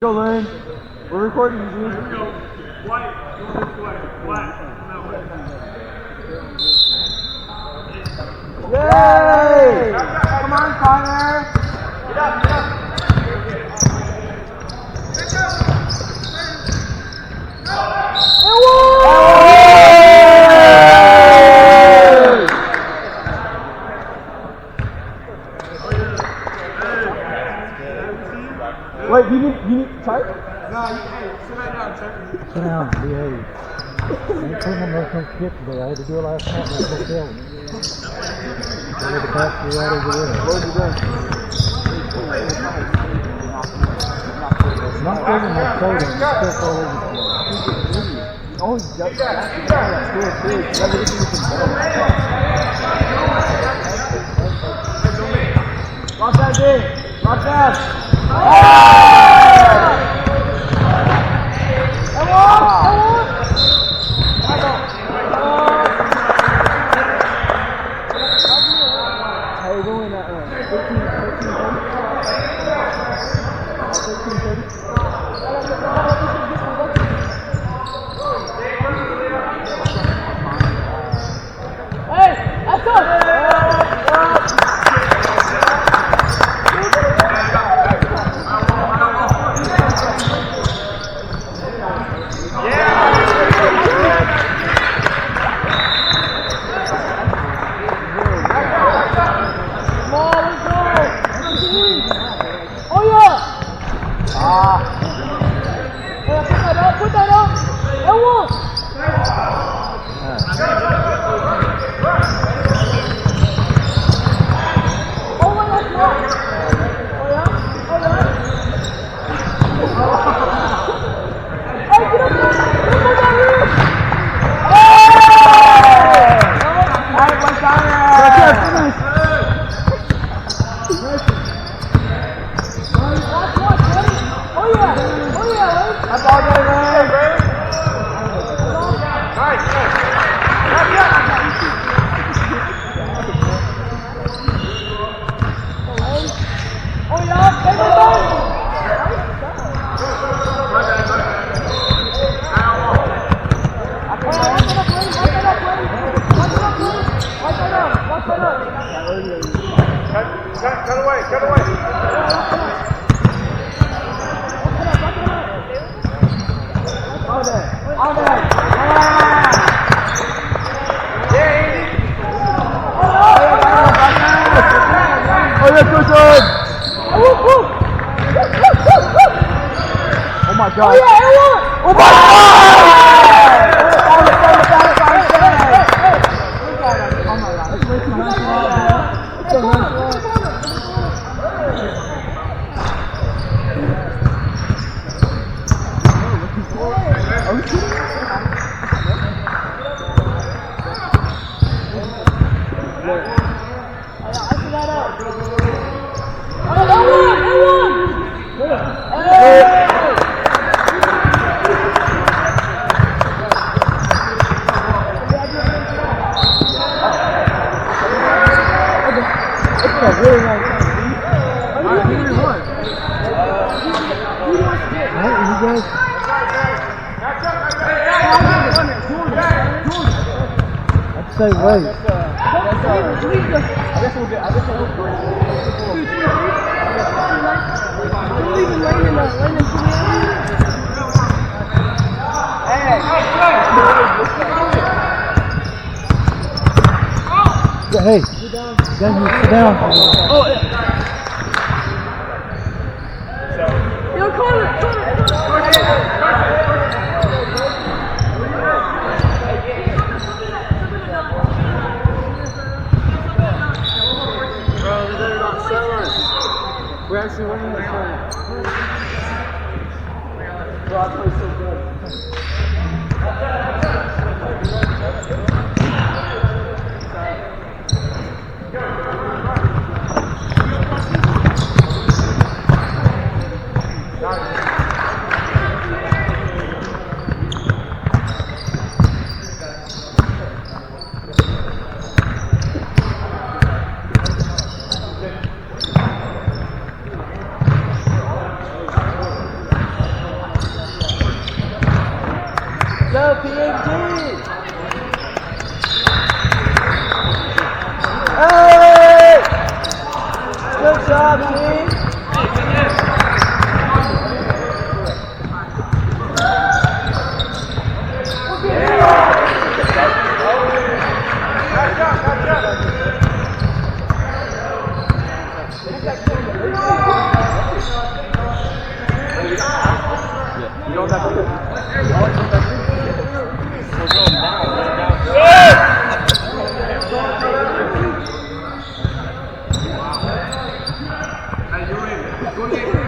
Go, Lynn. We're recording you, dude. Let's go. White. Go this way. Black. That way. Yay! Come on, Connor. Get up, get up. Wait, you need tight? No, hey, sit back down, check. Sit down, behave. Ain't putting on no kick today. I had to do it last night and I was telling you. I had to pass you right over there. What did you do? Not taking my soda and stuff all over the place. Oh, he's got that. Good, good. Watch that, D. Watch that. Cut away, cut away. On there. Oh, yeah, good. Oh, my God. Oh, my Say wait. I guess we'll get. Hey, Daniel, sit down. Oh, yeah. We're actually winning the tournament. Broad plays so good. Go PMG! Hey! Good job, team! You don't have to. We're going down.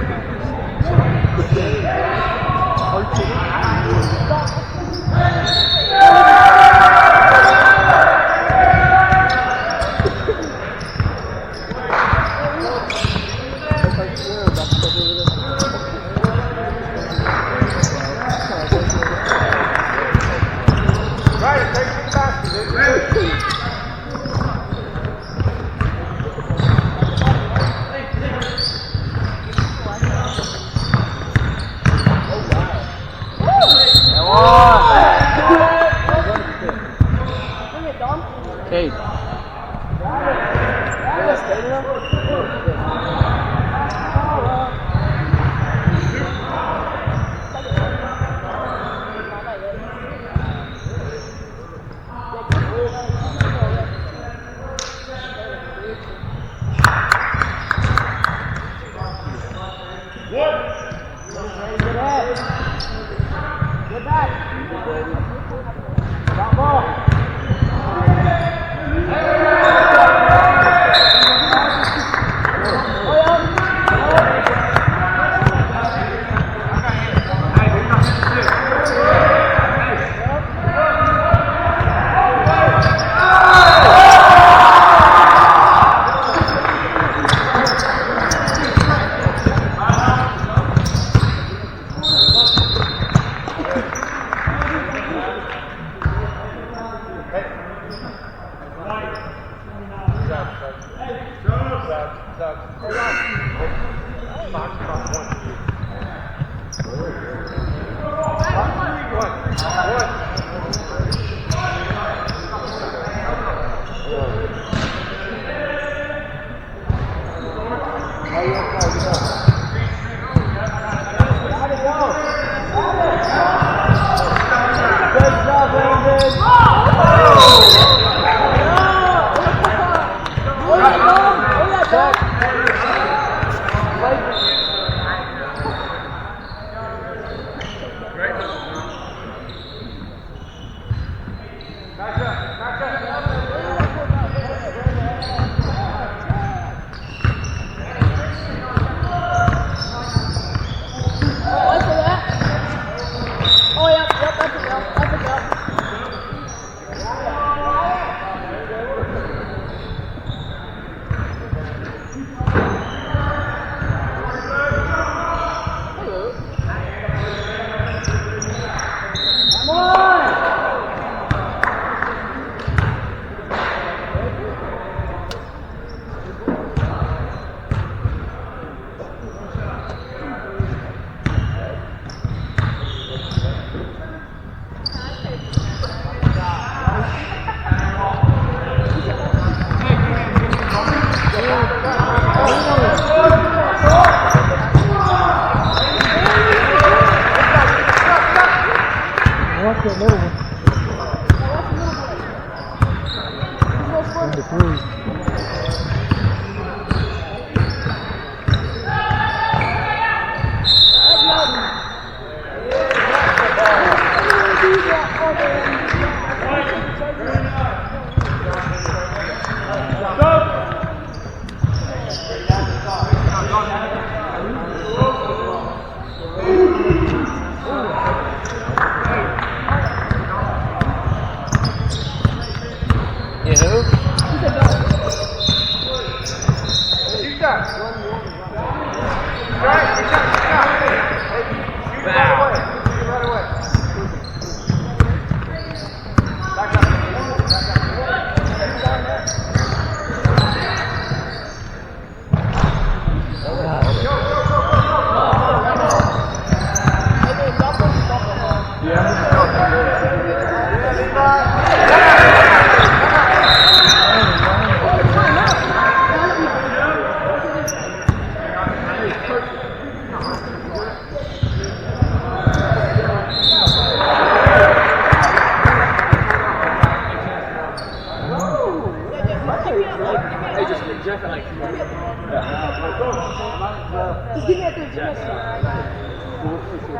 Hey. Get back. Stop ball.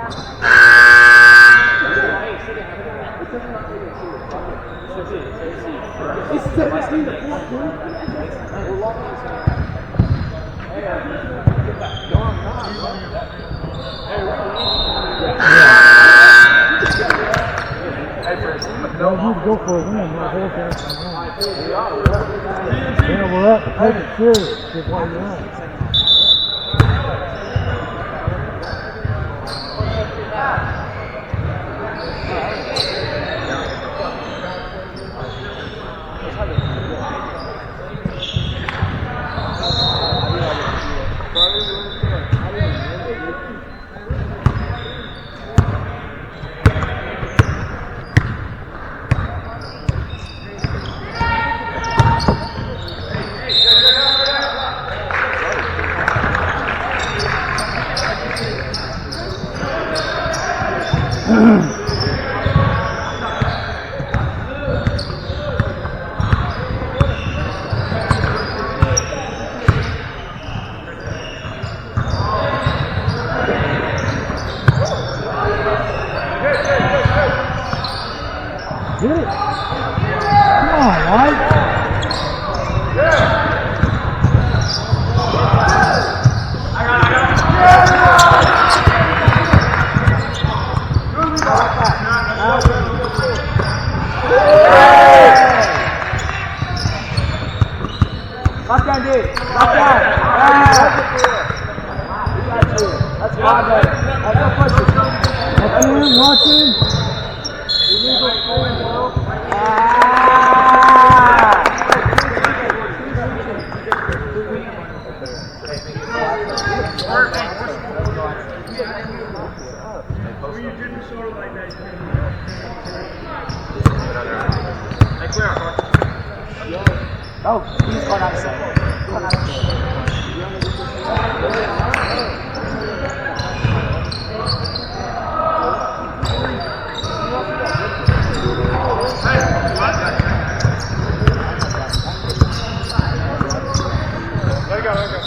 No, you go for a win, not whole thing. Yeah, we're up. Take it serious. Is what you want. Get it. Come on, White. Lock down, dude. Lock down. That's fine, man. That's no question. Watching. When you didn't sort of like that, Oh, he's gone outside. Gone outside. Let it go, let it go.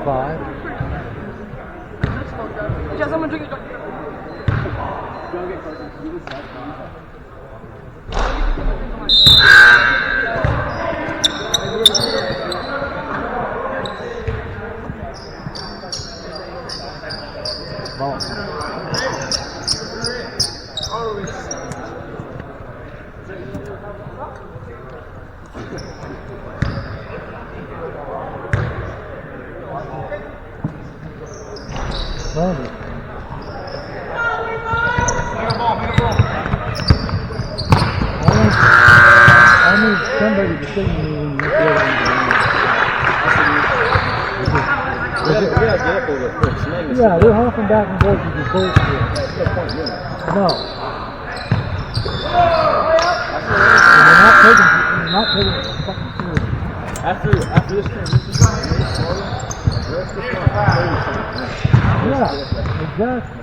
Five. Someone drink it. Randy. I need somebody to see me when you get on the Yeah, they're hopping back and forth with the goal field. No. And you're not taking it fucking serious. After this transition, Yeah, exactly.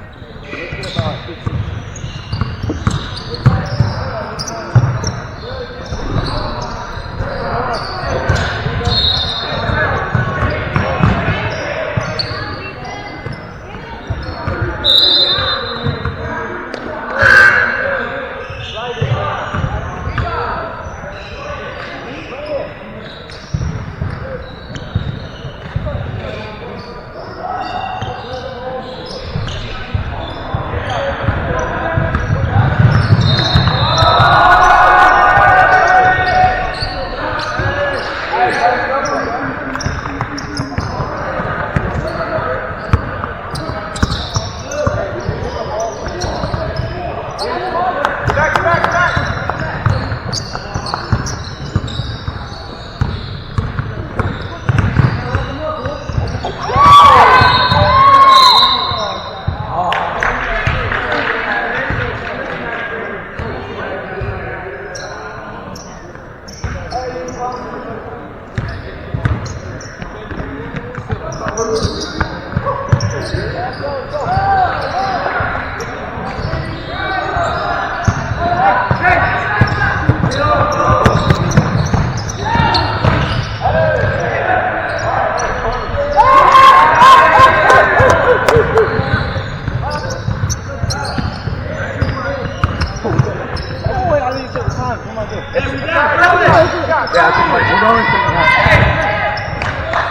Yeah, it's like we're going second half.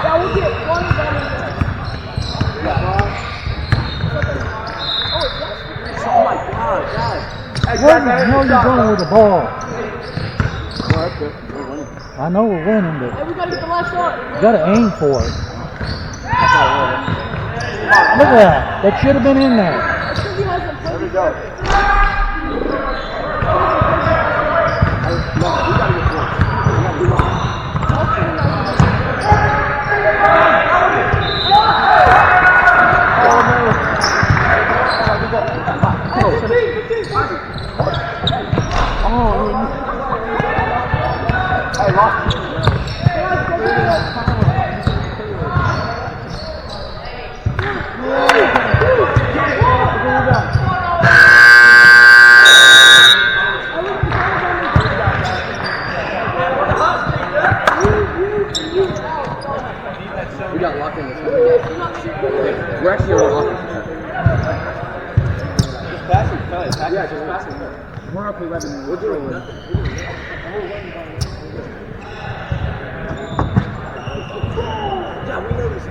Yeah, we'll get one gun in there. Oh my God, God. Hey, Where the hell are you going with the ball? Well, that's good. We're winning. I know we're winning, but Hey, we gotta get the last shot. you gotta aim for it. That's all we're winning. Look at that. That should have been in there. That's because he hasn't There we played. go. No, we gotta get one. We gotta get one. Hey, lost. We got locked in this one. We're actually on offense. Just pass it, Kelly. Yeah, just pass it. We're up 11. We're doing yeah, we know this.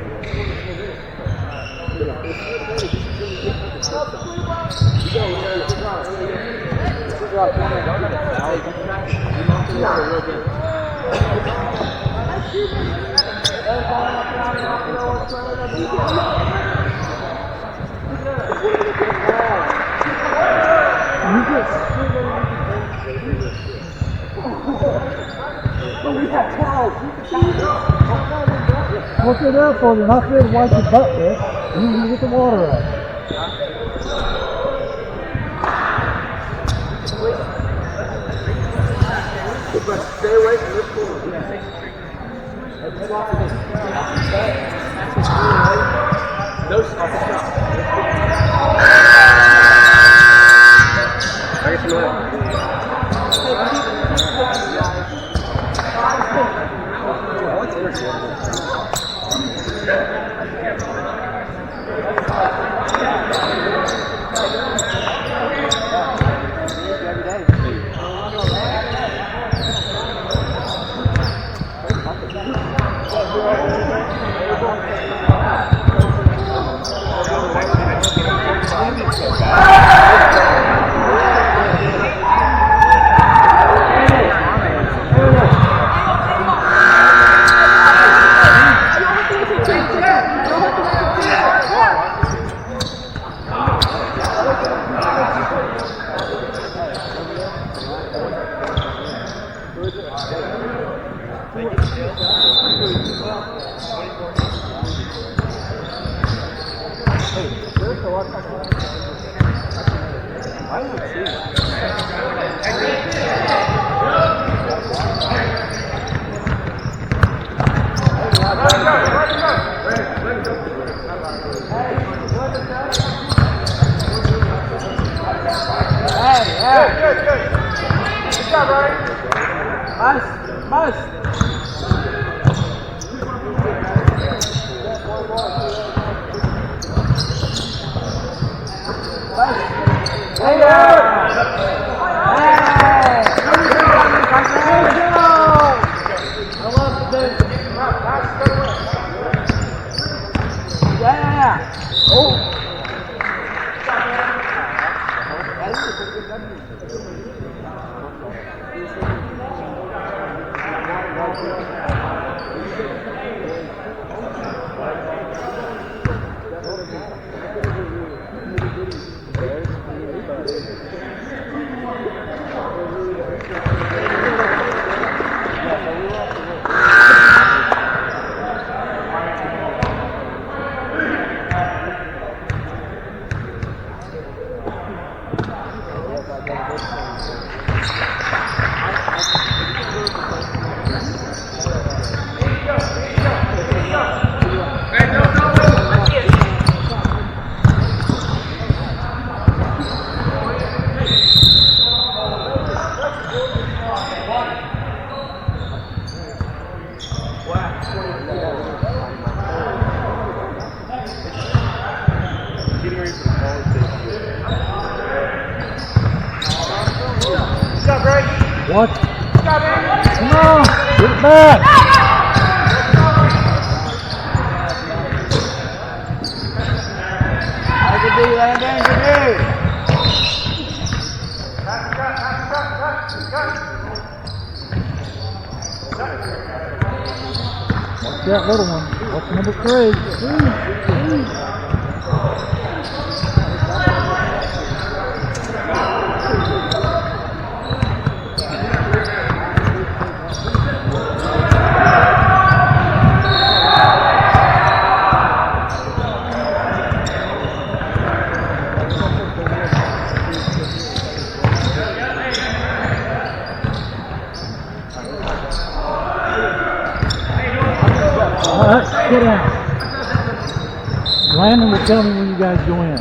What's it there for? You're not there to wipe your butt with. You need to get the water out. Stay away from this corner. No stop. I guess you What? Come on, get it back. Good D, Landon, good D. Watch that little one. Watch number 3. Alright, sit down. Landon will tell me when you guys go in.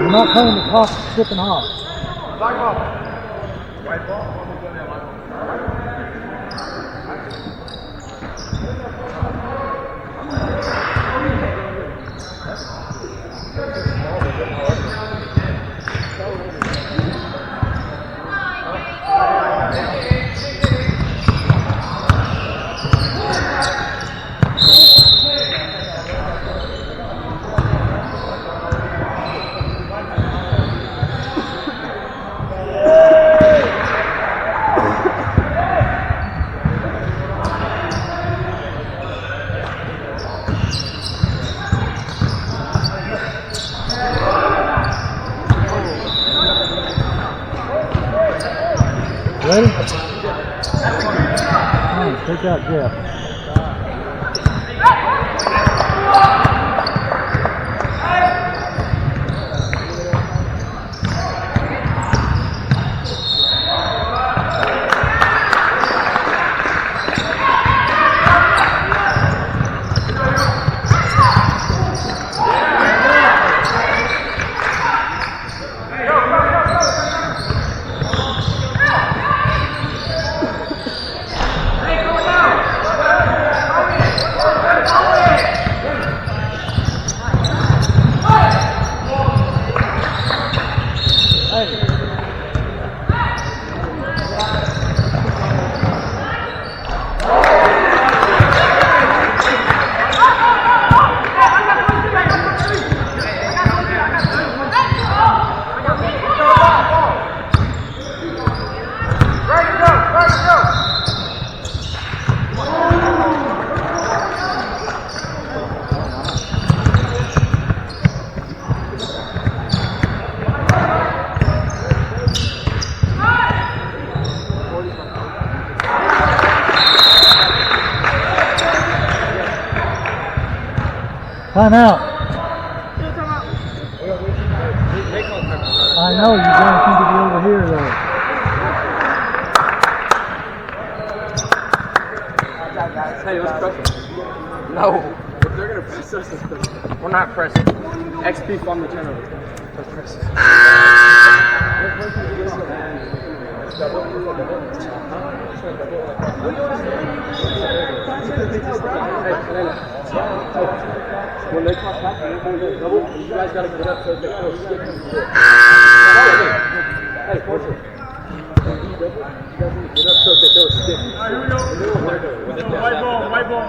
We're not playing the clock skipping off. Ready? Come on, take out Jeff. Time out. I know, you guys seem to be over here though. Hey, let's press it. No. If they're going to press us, we're not pressing. XP from the turnover. Let's press it. When they cross back, they're going to go double. You guys got to get up so they can skip. Hey, force it. You guys need to get up so that they'll skip. Alright, here we go. White ball, white ball.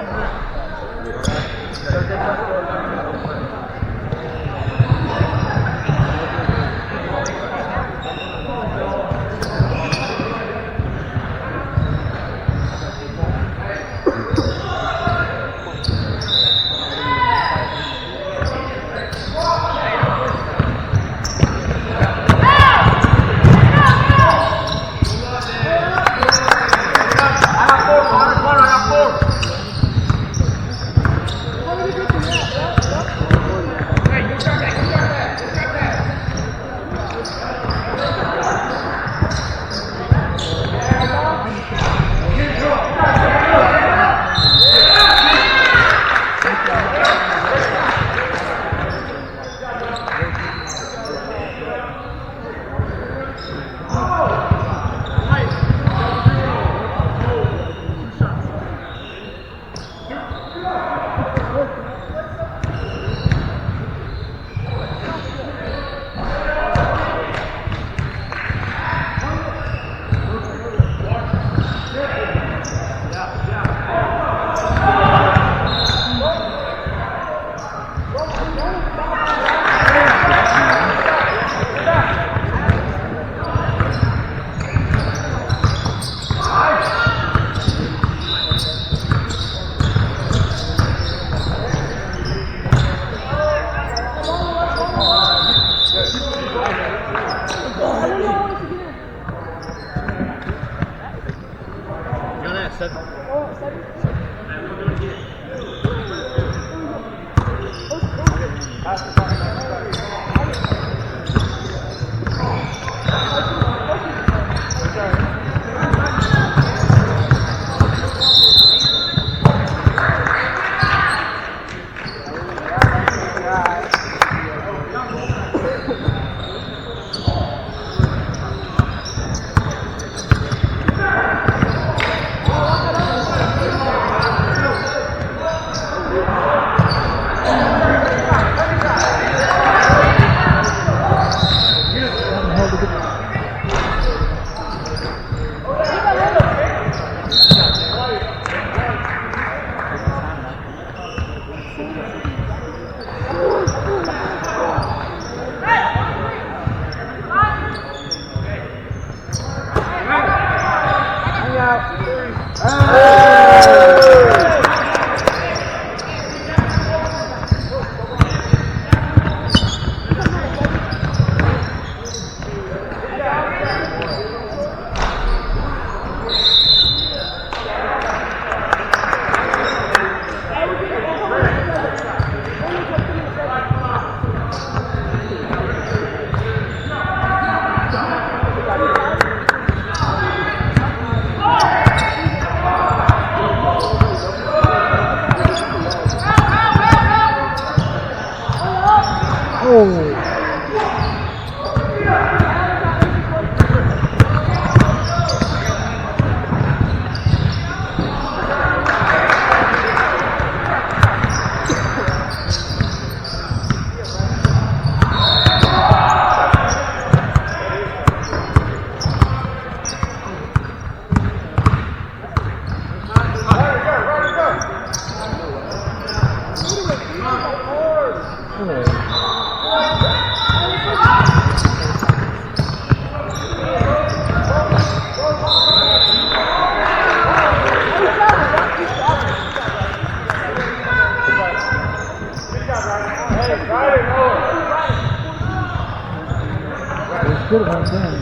Should have been done.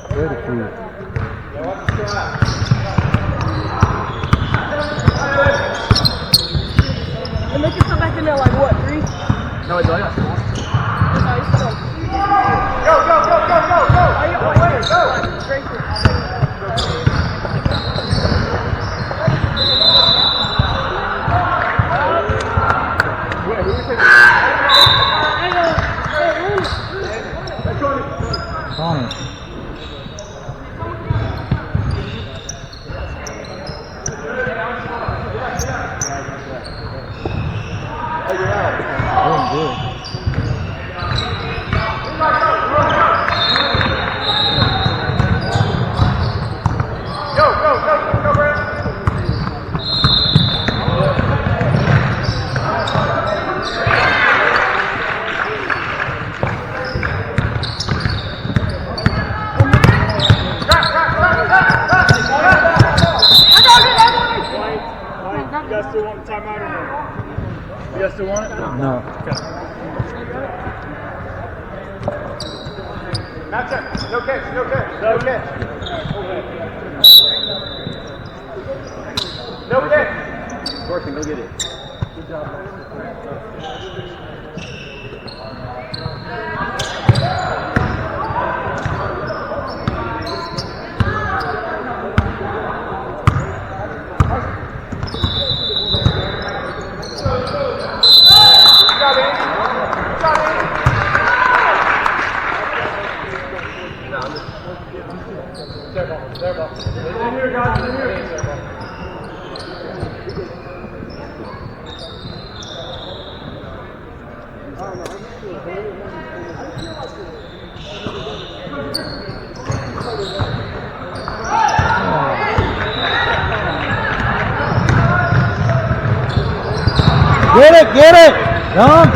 Very cool. And they can come back in there like what, 3? No, it's all got four. No, he's still. Go, go, go, go, go, go! Oh, you got one. Go. Straight through. Fine. Doing good. Go, Brandon! You guys still want the timeout or no? You guys still want it? No. Okay. Not check. No catch. No catch. No catch. No catch. Thorson, go get it. Get it, John.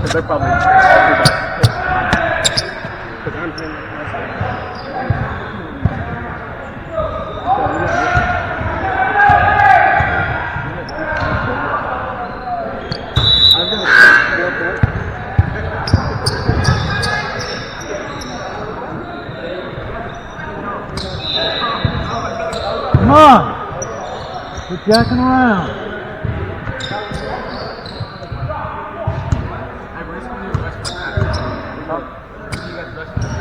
Because they're probably because I'm paying Come on. Quit jacking around.